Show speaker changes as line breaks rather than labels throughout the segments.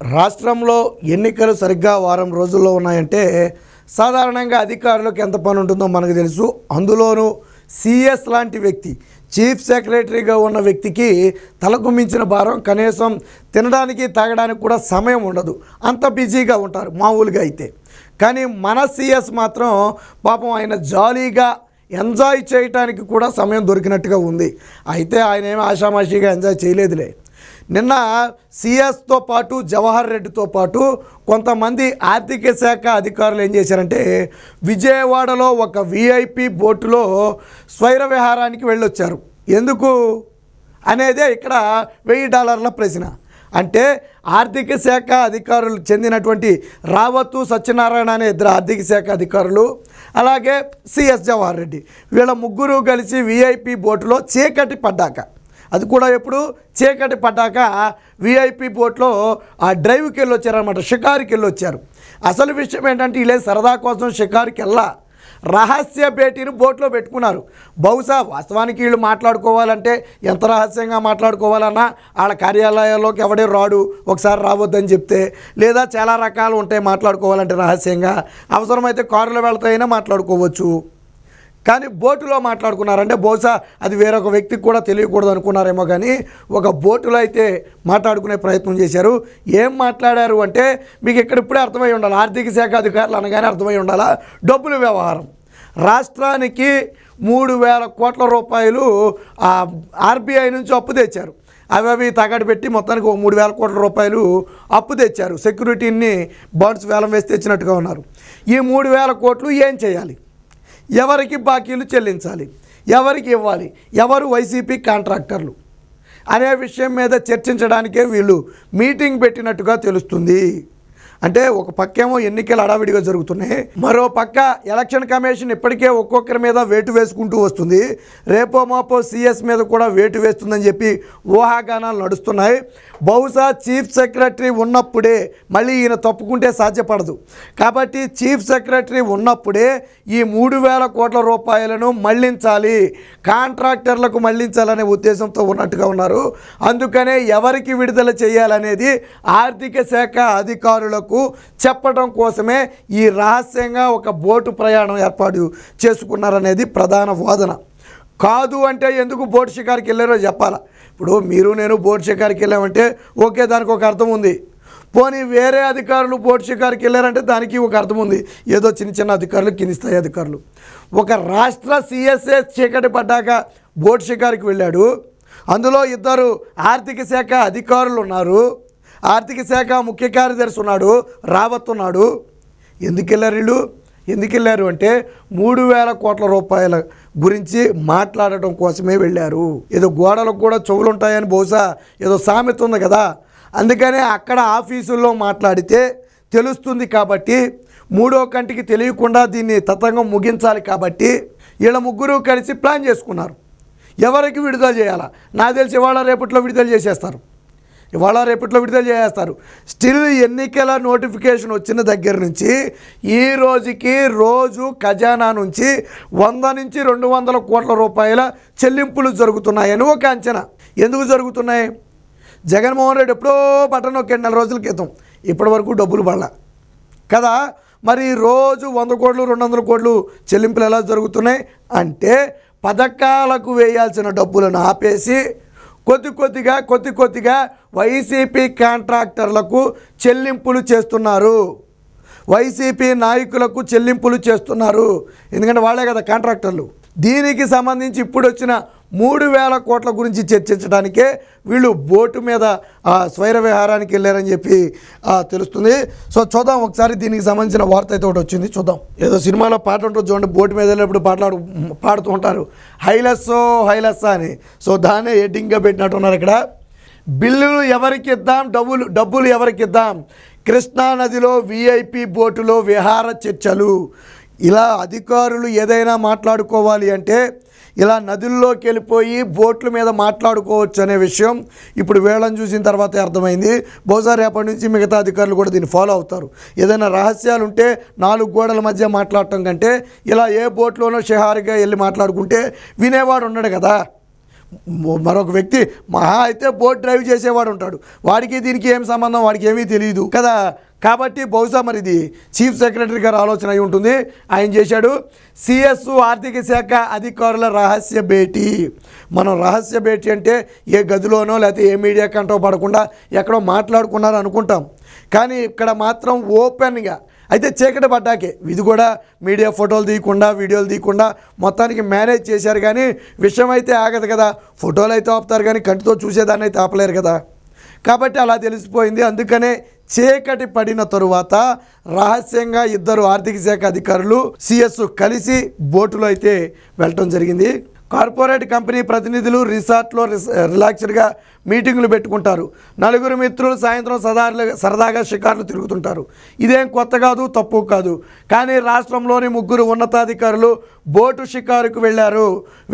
రాష్ట్రంలో ఎన్నికలు సరిగ్గా వారం రోజుల్లో ఉన్నాయంటే సాధారణంగా అధికారులకు ఎంత పని ఉంటుందో మనకు తెలుసు. అందులోనూ సిఎస్ లాంటి వ్యక్తి, చీఫ్ సెక్రటరీగా ఉన్న వ్యక్తికి తలకు మించిన భారం. కనీసం తినడానికి తాగడానికి కూడా సమయం ఉండదు, అంత బిజీగా ఉంటారు మామూలుగా అయితే. కానీ మన సిఎస్ మాత్రం పాపం ఆయన జాలీగా ఎంజాయ్ చేయటానికి కూడా సమయం దొరికినట్టుగా ఉంది. అయితే ఆయన ఏమి ఆషామాషిగా ఎంజాయ్ చేయలేదులే. నిన్న సిఎస్తో పాటు జవహర్ రెడ్డితో పాటు కొంతమంది ఆర్థిక శాఖ అధికారులు ఏం చేశారంటే విజయవాడలో ఒక విఐపి బోటులో స్వైర విహారానికి వెళ్ళొచ్చారు. ఎందుకు అనేదే ఇక్కడ $1000 ప్రశ్న. అంటే ఆర్థిక శాఖ అధికారులు చెందినటువంటి రావత్తు సత్యనారాయణ అనే ఇద్దరు ఆర్థిక శాఖ అధికారులు, అలాగే సిఎస్ జవహర్ రెడ్డి, వీళ్ళ ముగ్గురు కలిసి విఐపి బోటులో చీకటి పడ్డాక, అది కూడా ఎప్పుడు చీకటి పడ్డాక విఐపి బోట్లో ఆ డ్రైవ్కి వెళ్ళి వచ్చారనమాట, షికారుకి వెళ్ళి వచ్చారు. అసలు విషయం ఏంటంటే వీళ్ళే సరదా కోసం షికారుకి వెళ్ళా, రహస్య భేటీని బోట్లో పెట్టుకున్నారు. బహుశా వాస్తవానికి వీళ్ళు మాట్లాడుకోవాలంటే ఎంత రహస్యంగా మాట్లాడుకోవాలన్నా వాళ్ళ కార్యాలయాల్లోకి ఎవడే రాడు, ఒకసారి రావద్దని చెప్తే, లేదా చాలా రకాలు ఉంటాయి మాట్లాడుకోవాలంటే రహస్యంగా. అవసరమైతే కారులో వెళ్తాయినా మాట్లాడుకోవచ్చు. కానీ బోటులో మాట్లాడుకున్నారంటే బహుశా అది వేరొక వ్యక్తికి కూడా తెలియకూడదు అనుకున్నారేమో. కానీ ఒక బోటులో అయితే మాట్లాడుకునే ప్రయత్నం చేశారు. ఏం మాట్లాడారు అంటే మీకు ఇక్కడ ఇప్పుడే అర్థమై ఉండాలి, ఆర్థిక శాఖ అధికారులు అనగానే అర్థమై ఉండాలా. డబ్బుల వ్యవహారం, రాష్ట్రానికి 3000 కోట్ల రూపాయలు ఆర్బీఐ నుంచి అప్పు తెచ్చారు. అవి తగడు పెట్టి మొత్తానికి 3000 కోట్ల రూపాయలు అప్పు తెచ్చారు. సెక్యూరిటీని బాండ్స్ వేలం వేసి తెచ్చినట్టుగా ఉన్నారు. ఈ 3000 కోట్లు ఏం చేయాలి, ఎవరికి బాకీలు చెల్లించాలి, ఎవరికి ఇవ్వాలి, ఎవరు వైసీపీ కాంట్రాక్టర్లు అనే విషయం మీద చర్చించడానికే వీళ్ళు మీటింగ్ పెట్టినట్టుగా తెలుస్తుంది. అంటే ఒక పక్కేమో ఎన్నికలు హడావిడిగా జరుగుతున్నాయి, మరో పక్క ఎలక్షన్ కమిషన్ ఇప్పటికే ఒక్కొక్కరి మీద వేటు వేసుకుంటూ వస్తుంది. రేపో మాపో సిఎస్ మీద కూడా వేటు వేస్తుందని చెప్పి ఊహాగానాలు నడుస్తున్నాయి. బహుశా చీఫ్ సెక్రటరీ ఉన్నప్పుడే, మళ్ళీ ఈయన తప్పుకుంటే సాధ్యపడదు కాబట్టి చీఫ్ సెక్రటరీ ఉన్నప్పుడే ఈ 3000 కోట్ల రూపాయలను మళ్లించాలి, కాంట్రాక్టర్లకు మళ్లించాలనే ఉద్దేశంతో ఉన్నట్టుగా ఉన్నారు. అందుకనే ఎవరికి విడుదల చేయాలనేది ఆర్థిక శాఖ అధికారులకు చెప్పడం కోసమే ఈ రహస్యంగా ఒక బోటు ప్రయాణం ఏర్పాటు చేసుకున్నారనేది ప్రధాన వాదన. కాదు అంటే ఎందుకు బోటు షికారుకి వెళ్ళారో చెప్పాలా. ఇప్పుడు మీరు నేను బోటు షికారుకి వెళ్ళామంటే ఓకే, దానికి ఒక అర్థం ఉంది. పోనీ వేరే అధికారులు బోటు షికారుకి వెళ్ళారంటే దానికి ఒక అర్థం ఉంది. ఏదో చిన్న చిన్న అధికారులు, కింది స్థాయి అధికారులు. ఒక రాష్ట్ర సిఎస్ఏ చీకటి పడ్డాక బోటు షికారుకి వెళ్ళాడు. అందులో 2 ఆర్థిక శాఖ అధికారులు ఉన్నారు, ఆర్థిక శాఖ ముఖ్య కార్యదర్శి ఉన్నాడు, రావత్ ఉన్నాడు. ఎందుకు వెళ్ళారు వీళ్ళు? ఎందుకు వెళ్ళారు అంటే 3000 కోట్ల రూపాయల గురించి మాట్లాడటం కోసమే వెళ్ళారు. ఏదో గోడలకు కూడా చెవులు ఉంటాయని బహుశా ఏదో సామెత ఉంది కదా, అందుకనే అక్కడ ఆఫీసుల్లో మాట్లాడితే తెలుస్తుంది కాబట్టి, మూడో కంటికి తెలియకుండా దీన్ని తతంగం ముగించాలి కాబట్టి వీళ్ళ ముగ్గురు కలిసి ప్లాన్ చేసుకున్నారు. ఎవరికి విడుదల చేయాలా? నాకు తెలిసి ఇవాళ రేపట్లో విడుదల చేసేస్తారు, ఇవాళ రేపట్లో విడుదల చేస్తారు. స్టిల్ ఎన్నికల నోటిఫికేషన్ వచ్చిన దగ్గర నుంచి ఈ రోజుకి రోజు ఖజానా నుంచి 100 నుంచి 200 కోట్ల రూపాయల చెల్లింపులు జరుగుతున్నాయని ఒక అంచనా. ఎందుకు జరుగుతున్నాయి? జగన్మోహన్ రెడ్డి ఎప్పుడో బటన్ నొక్కాడు 4 రోజుల క్రితం, ఇప్పటి వరకు డబ్బులు పడలా కదా. మరి రోజు 100 కోట్లు 200 కోట్లు చెల్లింపులు ఎలా జరుగుతున్నాయి అంటే పథకాలకు వేయాల్సిన డబ్బులను ఆపేసి కొద్ది కొద్దిగా వైసీపీ కాంట్రాక్టర్లకు చెల్లింపులు చేస్తున్నారు, వైసీపీ నాయకులకు చెల్లింపులు చేస్తున్నారు. ఎందుకంటే వాళ్ళే కదా కాంట్రాక్టర్లు. దీనికి సంబంధించి ఇప్పుడు వచ్చిన 3000 కోట్ల గురించి చర్చించడానికే వీళ్ళు బోటు మీద స్వైర విహారానికి వెళ్ళారని చెప్పి తెలుస్తుంది. సో చూద్దాం ఒకసారి దీనికి సంబంధించిన వార్త అయితే ఒకటి వచ్చింది, చూద్దాం. ఏదో సినిమాలో పాట ఉంటుంది చూడండి, బోటు మీద వెళ్ళినప్పుడు పాడుతూ ఉంటారు హైలెస్సో అని. సో దాన్నే హెడ్డింగ్గా పెట్టినట్టున్నారు ఇక్కడ. బిల్లులు ఎవరికి ఇద్దాం, డబ్బులు ఎవరికి ఇద్దాం, కృష్ణానదిలో విఐపి బోటులో విహార చర్చలు. ఇలా అధికారులు ఏదైనా మాట్లాడుకోవాలి అంటే ఇలా నదుల్లోకి వెళ్ళిపోయి బోట్ల మీద మాట్లాడుకోవచ్చు అనే విషయం ఇప్పుడు వేళను చూసిన తర్వాత అర్థమైంది. బహుశా రేపటి నుంచి మిగతా అధికారులు కూడా దీన్ని ఫాలో అవుతారు. ఏదైనా రహస్యాలు ఉంటే 4 గోడల మధ్య మాట్లాడటం కంటే ఇలా ఏ బోట్లోనో షిహారుగా వెళ్ళి మాట్లాడుకుంటే వినేవాడు ఉన్నాడు కదా. మరొక వ్యక్తి మహా అయితే బోట్ డ్రైవ్ చేసేవాడు ఉంటాడు, వాడికి దీనికి ఏం సంబంధం, వాడికి ఏమీ తెలియదు కదా. కాబట్టి బహుశా మరి ఇది చీఫ్ సెక్రటరీ గారు ఆలోచన అయి ఉంటుంది. ఆయన చేశాడు. సిఎస్ ఆర్థిక శాఖ అధికారుల రహస్య భేటీ. మనం రహస్య భేటీ అంటే ఏ గదిలోనో లేకపోతే ఏ మీడియా కంటో పడకుండా ఎక్కడో మాట్లాడుకున్నారు అనుకుంటాం, కానీ ఇక్కడ మాత్రం ఓపెన్గా, అయితే చీకటి పడ్డాకే ఇది కూడా మీడియా ఫోటోలు తీయకుండా వీడియోలు తీయకుండా మొత్తానికి మేనేజ్ చేశారు. కానీ విషయం అయితే ఆగదు కదా, ఫోటోలు అయితే ఆపుతారు కానీ కంటితో చూసేదాన్ని అయితే ఆపలేరు కదా. కాబట్టి అలా తెలిసిపోయింది. అందుకనే చీకటి పడిన తరువాత రహస్యంగా ఇద్దరు ఆర్థిక శాఖ అధికారులు సిఎస్ కలిసి బోటులో అయితే వెళ్ళటం జరిగింది. కార్పొరేట్ కంపెనీ ప్రతినిధులు రిసార్ట్లో రిలాక్స్డ్గా మీటింగులు పెట్టుకుంటారు. నలుగురు మిత్రులు సాయంత్రం సరదాగా షికార్లు తిరుగుతుంటారు. ఇదేం కొత్త కాదు, తప్పు కాదు. కానీ రాష్ట్రంలోని ముగ్గురు ఉన్నతాధికారులు బోటు షికారుకు వెళ్ళారు.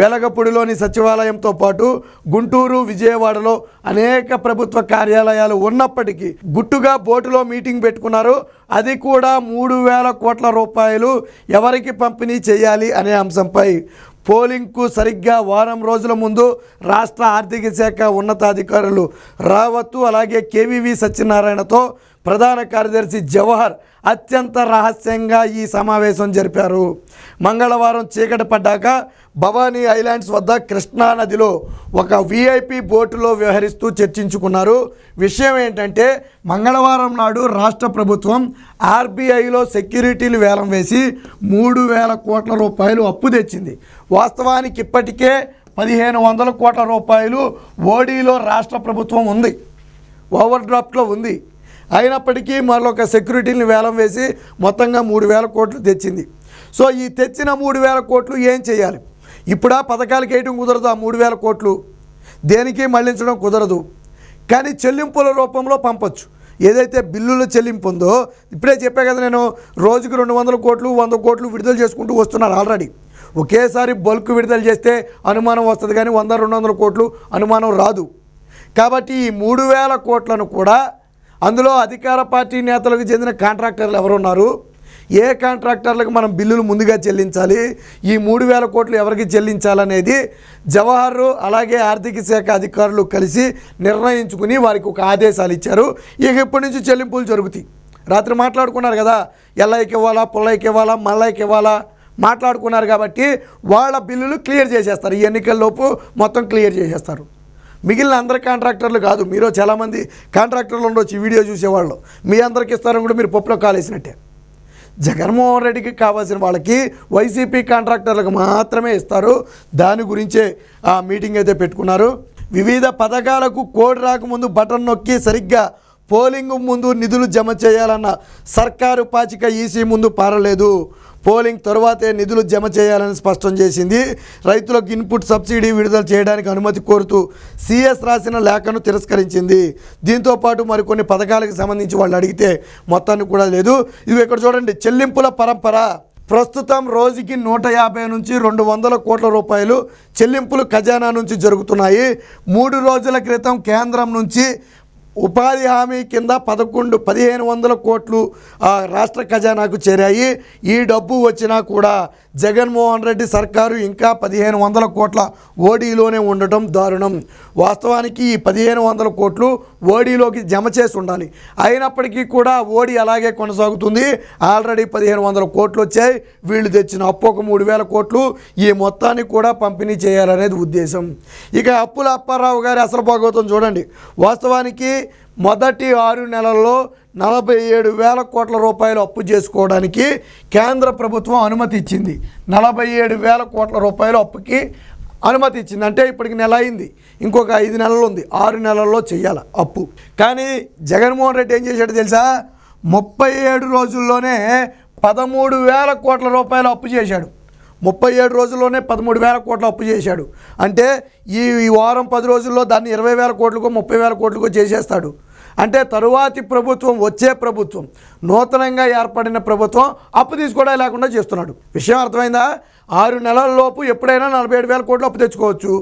వెలగపూడిలోని సచివాలయంతో పాటు గుంటూరు, విజయవాడలో అనేక ప్రభుత్వ కార్యాలయాలు ఉన్నప్పటికీ గుట్టుగా బోటులో మీటింగ్ పెట్టుకున్నారు. అది కూడా 3,000 కోట్ల రూపాయలు ఎవరికి పంపిణీ చేయాలి అనే అంశంపై. పోలింగ్కు సరిగ్గా వారం రోజుల ముందు రాష్ట్ర ఆర్థిక శాఖ ఉన్నతాధికారులు రావత్తు అలాగే కేవీవి సత్యనారాయణతో ప్రధాన కార్యదర్శి జవహర్ అత్యంత రహస్యంగా ఈ సమావేశం జరిపారు. మంగళవారం చీకటి పడ్డాక భవానీ ఐలాండ్స్ వద్ద కృష్ణా నదిలో ఒక విఐపి బోటులో వ్యవహరిస్తూ చర్చించుకున్నారు. విషయం ఏంటంటే మంగళవారం నాడు రాష్ట్ర ప్రభుత్వం ఆర్బీఐలో సెక్యూరిటీలు వేలం వేసి 3,000 కోట్ల రూపాయలు అప్పు తెచ్చింది. వాస్తవానికి ఇప్పటికే 1,500 కోట్ల రూపాయలు ఓడీలో రాష్ట్ర ప్రభుత్వం ఉంది, ఓవర్ డ్రాఫ్ట్లో ఉంది. అయినప్పటికీ మరొక సెక్యూరిటీని వేలం వేసి మొత్తంగా 3,000 కోట్లు తెచ్చింది. సో ఈ తెచ్చిన 3,000 కోట్లు ఏం చేయాలి? ఇప్పుడు ఆ పథకాలకి వేయడం కుదరదు. ఆ 3,000 కోట్లు దేనికి మళ్లించడం కుదరదు, కానీ చెల్లింపుల రూపంలో పంపొచ్చు. ఏదైతే బిల్లుల చెల్లింపు ఉందో, ఇప్పుడే చెప్పా కదా నేను, రోజుకు 200 కోట్లు 100 కోట్లు విడుదల చేసుకుంటూ వస్తున్నారు ఆల్రెడీ. ఒకేసారి బల్క్ విడుదల చేస్తే అనుమానం వస్తుంది, కానీ 100-200 కోట్లు అనుమానం రాదు. కాబట్టి ఈ 3,000 కోట్లను కూడా అందులో అధికార పార్టీ నేతలకు చెందిన కాంట్రాక్టర్లు ఎవరున్నారు, ఏ కాంట్రాక్టర్లకు మనం బిల్లులు ముందుగా చెల్లించాలి, ఈ 3,000 కోట్లు ఎవరికి చెల్లించాలనేది జవహర్ అలాగే ఆర్థిక శాఖ అధికారులు కలిసి నిర్ణయించుకుని వారికి ఒక ఆదేశాలు ఇచ్చారు. ఇక ఇప్పటి నుంచి చెల్లింపులు జరుగుతాయి. రాత్రి మాట్లాడుకున్నారు కదా, ఎల్ఐకి ఇవ్వాలా, పుల్లైకి ఇవ్వాలా, మల్లైకి ఇవ్వాలా మాట్లాడుకున్నారు. కాబట్టి వాళ్ళ బిల్లులు క్లియర్ చేసేస్తారు. ఈ ఎన్నికల్లోపు మొత్తం క్లియర్ చేసేస్తారు. మిగిలిన అందరి కాంట్రాక్టర్లు కాదు. మీరు చాలామంది కాంట్రాక్టర్లు ఉండొచ్చు ఈ వీడియో చూసేవాళ్ళు, మీ అందరికి ఇస్తారని కూడా మీరు పప్పులో కాలేసినట్టే. జగన్మోహన్ రెడ్డికి కావాల్సిన వాళ్ళకి వైసీపీ కాంట్రాక్టర్లకు మాత్రమే ఇస్తారు. దాని గురించే ఆ మీటింగ్ అయితే పెట్టుకున్నారు. వివిధ పథకాలకు కోడ్ రాకముందు బటన్ నొక్కి సరిగ్గా పోలింగ్ ముందు నిధులు జమ చేయాలన్న సర్కారు పాచిక ఈసీ ముందు పారలేదు. పోలింగ్ తరువాతే నిధులు జమ చేయాలని స్పష్టం చేసింది. రైతులకు ఇన్పుట్ సబ్సిడీ విడుదల చేయడానికి అనుమతి కోరుతూ సిఎస్ రాసిన లేఖను తిరస్కరించింది. దీంతో పాటు మరికొన్ని పథకాలకు సంబంధించి వాళ్ళు అడిగితే మొత్తాన్ని కూడా లేదు. ఇది ఇక్కడ చూడండి, చెల్లింపుల పరంపర. ప్రస్తుతం రోజుకి 150 నుంచి 200 కోట్ల రూపాయలు చెల్లింపులు ఖజానా నుంచి జరుగుతున్నాయి. 3 రోజుల క్రితం కేంద్రం నుంచి ఉపాధి హామీ కింద 1,500 కోట్లు రాష్ట్ర ఖజానాకు చేరాయి. ఈ డబ్బు వచ్చినా కూడా జగన్మోహన్ రెడ్డి సర్కారు ఇంకా 1,500 కోట్ల ఓడీలోనే ఉండటం దారుణం. వాస్తవానికి ఈ 1,500 కోట్లు ఓడీలోకి జమ చేసి ఉండాలి. అయినప్పటికీ కూడా ఓడీ అలాగే కొనసాగుతుంది. ఆల్రెడీ 1,500 కోట్లు వచ్చాయి. వీళ్ళు తెచ్చిన అప్పు ఒక 3,000 కోట్లు. ఈ మొత్తాన్ని కూడా పంపిణీ చేయాలనేది ఉద్దేశం. ఇక అప్పుల అప్పారావు గారి అసలు భాగవతం చూడండి. వాస్తవానికి మొదటి 6 నెలల్లో 47,000 కోట్ల రూపాయలు అప్పు చేసుకోవడానికి కేంద్ర ప్రభుత్వం అనుమతి ఇచ్చింది. 47,000 కోట్ల రూపాయలు అప్పుకి అనుమతి ఇచ్చింది. అంటే ఇప్పటికి నెల అయింది, ఇంకొక 5 నెలలు ఉంది, 6 నెలల్లో చేయాలి అప్పు. కానీ జగన్మోహన్ రెడ్డి ఏం చేశాడు తెలుసా? 37 రోజుల్లోనే 13,000 కోట్ల రూపాయలు అప్పు చేశాడు. 37 రోజుల్లోనే 13,000 కోట్ల అప్పు చేశాడు. అంటే ఈ వారం 10 రోజుల్లో దాన్ని 20,000 కోట్లకో 30,000 కోట్లకో చేసేస్తాడు. అంటే తరువాతి ప్రభుత్వం, వచ్చే ప్రభుత్వం, నూతనంగా ఏర్పడిన ప్రభుత్వం అప్పు తీసుకోవడం లేకుండా చేస్తున్నాడు. విషయం అర్థమైందా? 6 నెలల లోపు ఎప్పుడైనా 47,000 కోట్లు అప్పు తెచ్చుకోవచ్చు.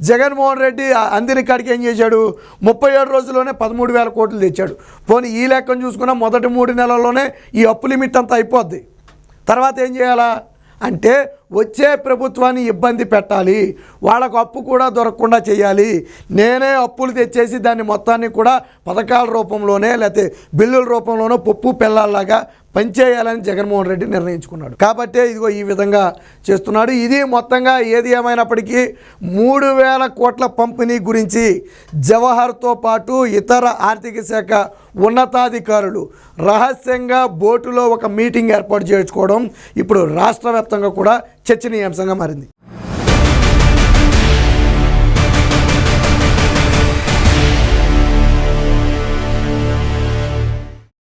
జగన్మోహన్ రెడ్డి అందిన కాడికి ఏం చేశాడు? 37 రోజుల్లోనే 13,000 కోట్లు తెచ్చాడు. పోనీ ఈ లెక్కను చూసుకున్న మొదటి 3 నెలల్లోనే ఈ అప్పు లిమిట్ అంతా అయిపోద్ది. తర్వాత ఏం చేయాలా అంటే వచ్చే ప్రభుత్వాన్ని ఇబ్బంది పెట్టాలి, వాళ్ళకు అప్పు కూడా దొరకకుండా చేయాలి, నేనే అప్పులు తెచ్చేసి దాన్ని మొత్తాన్ని కూడా పథకాల రూపంలోనే లేకపోతే బిల్లుల రూపంలోనో పప్పు పెళ్ళాలాగా పనిచేయాలని జగన్మోహన్ రెడ్డి నిర్ణయించుకున్నాడు. కాబట్టే ఇదిగో ఈ విధంగా చేస్తున్నాడు. ఇది మొత్తంగా ఏది ఏమైనప్పటికీ 3,000 కోట్ల పంపిణీ గురించి జవహర్తో పాటు ఇతర ఆర్థిక శాఖ ఉన్నతాధికారులు రహస్యంగా బోటులో ఒక మీటింగ్ ఏర్పాటు చేసుకోవడం ఇప్పుడు రాష్ట్ర వ్యాప్తంగా కూడా చర్చనీయాంశంగా మారింది.